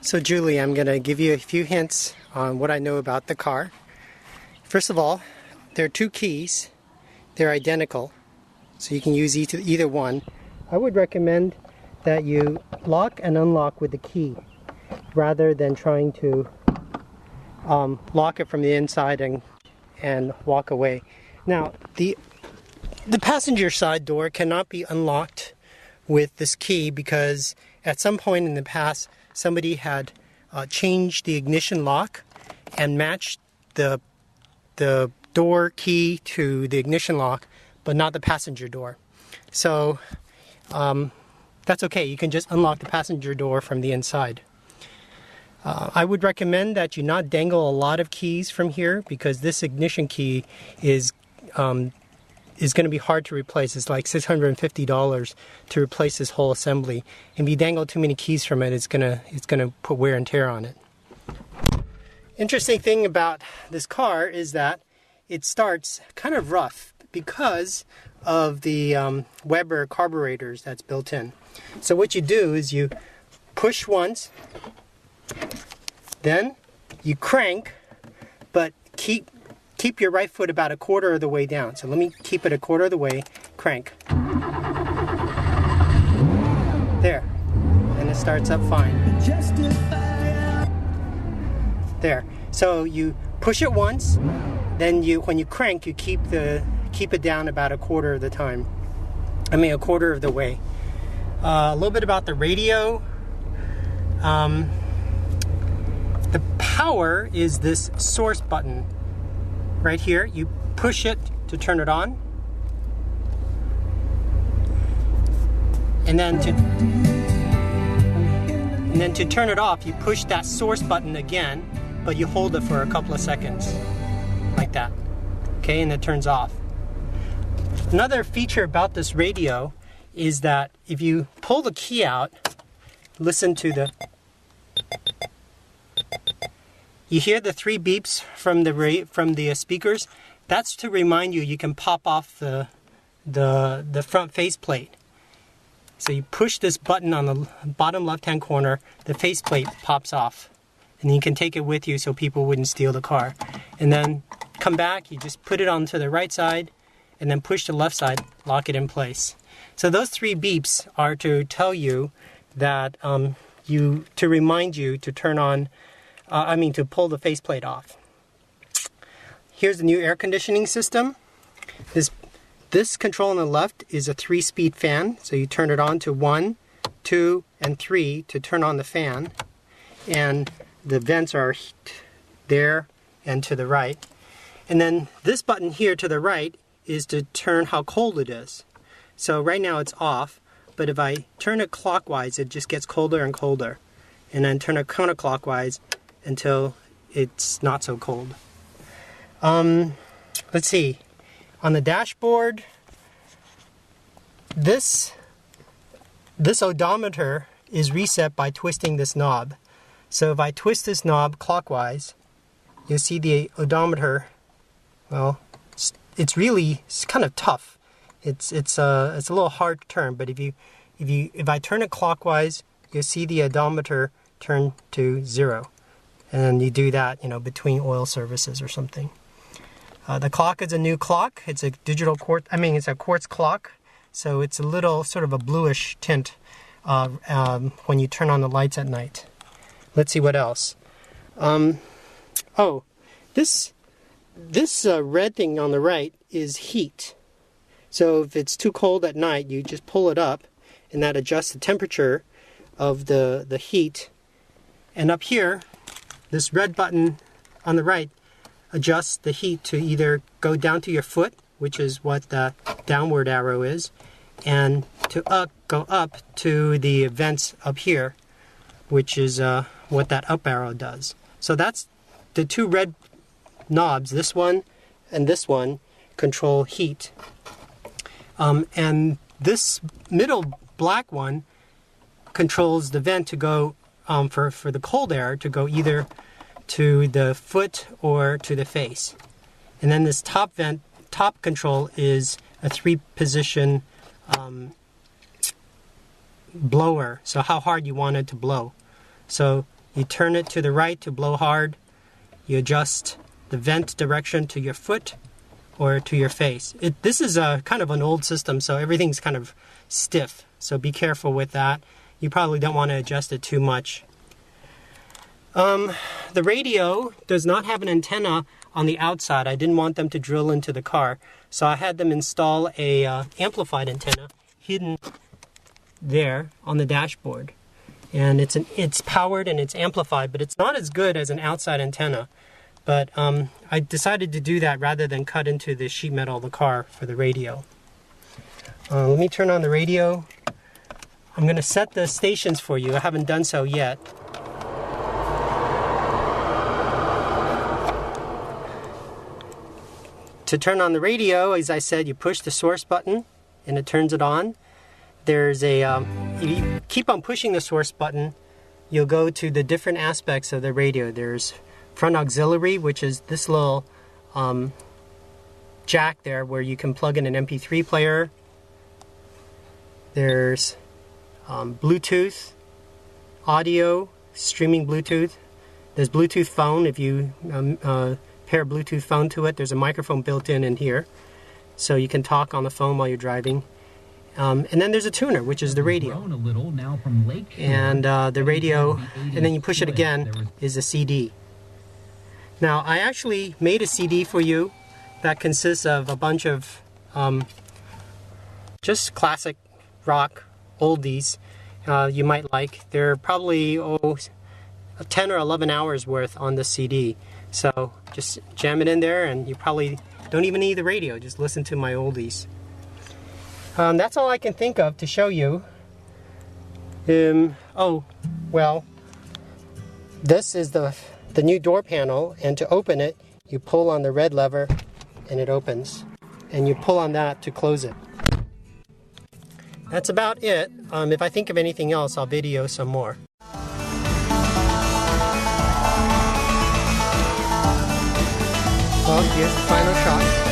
So Julie, I'm going to give you a few hints on what I know about the car. First of all, there are two keys. They're identical, so you can use either one. I would recommend that you lock and unlock with the key rather than trying to lock it from the inside and walk away. Now, the passenger side door cannot be unlocked with this key because at some point in the past somebody had changed the ignition lock and matched the door key to the ignition lock, but not the passenger door. So that's okay. You can just unlock the passenger door from the inside. I would recommend that you not dangle a lot of keys from here because this ignition key is going to be hard to replace. It's like $650 to replace this whole assembly. And if you dangle too many keys from it, it's gonna put wear and tear on it. Interesting thing about this car is that it starts kind of rough because of the Weber carburetors that's built in. So what you do is you push once, then you crank, but keep your right foot about a quarter of the way down. So let me keep it a quarter of the way, crank. There, and it starts up fine. There, so you push it once, then when you crank, you keep it down about a quarter of the time. A quarter of the way. A little bit about the radio. The power is this source button right here. You push it to turn it on, and then to turn it off, you push that source button again, but you hold it for a couple of seconds, like that. Okay, and it turns off. Another feature about this radio is that if you pull the key out, listen to you hear the 3 beeps from the speakers. That's to remind you can pop off the front faceplate. So you push this button on the bottom left-hand corner, the faceplate pops off, and you can take it with you so people wouldn't steal the car. And then come back, you just put it onto the right side, and then push the left side, lock it in place. So those 3 beeps are to tell you that to remind you to turn on. To pull the faceplate off. Here's the new air conditioning system. This control on the left is a 3-speed fan, so you turn it on to 1, 2, and 3 to turn on the fan, and the vents are there and to the right. And then this button here to the right is to turn how cold it is. So right now it's off, but if I turn it clockwise, it just gets colder and colder, and then turn it counterclockwise until it's not so cold. Let's see. On the dashboard, this odometer is reset by twisting this knob. So if I twist this knob clockwise, you'll see the odometer. Well, it's kind of tough. It's a little hard to turn, but if I turn it clockwise, you'll see the odometer turn to 0. And you do that, between oil services or something. The clock is a new clock. It's a digital quartz. It's a quartz clock, so it's a little sort of a bluish tint when you turn on the lights at night. Let's see what else. This red thing on the right is heat. So if it's too cold at night, you just pull it up, and that adjusts the temperature of the heat. And up here, this red button on the right adjusts the heat to either go down to your foot, which is what the downward arrow is, and to go up to the vents up here, which is what that up arrow does. So that's the 2 red knobs, this one and this one, control heat. And this middle black one controls the vent to go for the cold air to go either to the foot or to the face. And then this top control is a 3-position blower, so how hard you want it to blow. So You turn it to the right to blow hard. You adjust the vent direction to your foot or to your face. This is a kind of an old system, so everything's kind of stiff. So be careful with that. You probably don't want to adjust it too much. The radio does not have an antenna on the outside. I didn't want them to drill into the car, so I had them install a amplified antenna hidden there on the dashboard. And it's powered and it's amplified, but it's not as good as an outside antenna. But I decided to do that rather than cut into the sheet metal of the car for the radio. Let me turn on the radio. I'm going to set the stations for you. I haven't done so yet. To turn on the radio, as I said, you push the source button and it turns it on. There's a, if you keep on pushing the source button, you'll go to the different aspects of the radio. There's front auxiliary, which is this little jack there where you can plug in an MP3 player. There's Bluetooth, audio, streaming Bluetooth. There's Bluetooth phone. If you pair a Bluetooth phone to it, there's a microphone built in here. So you can talk on the phone while you're driving. And then there's a tuner, which is the radio. And the radio, and then you push it again, is a CD. Now, I actually made a CD for you that consists of a bunch of just classic rock oldies you might like. They're probably 10 or 11 hours worth on the CD. So just jam it in there and you probably don't even need the radio, just listen to my oldies. That's all I can think of to show you. Oh, well, this is the new door panel, and to open it, you pull on the red lever and it opens. And you pull on that to close it. That's about it. If I think of anything else, I'll video some more. Well, here's the final shot.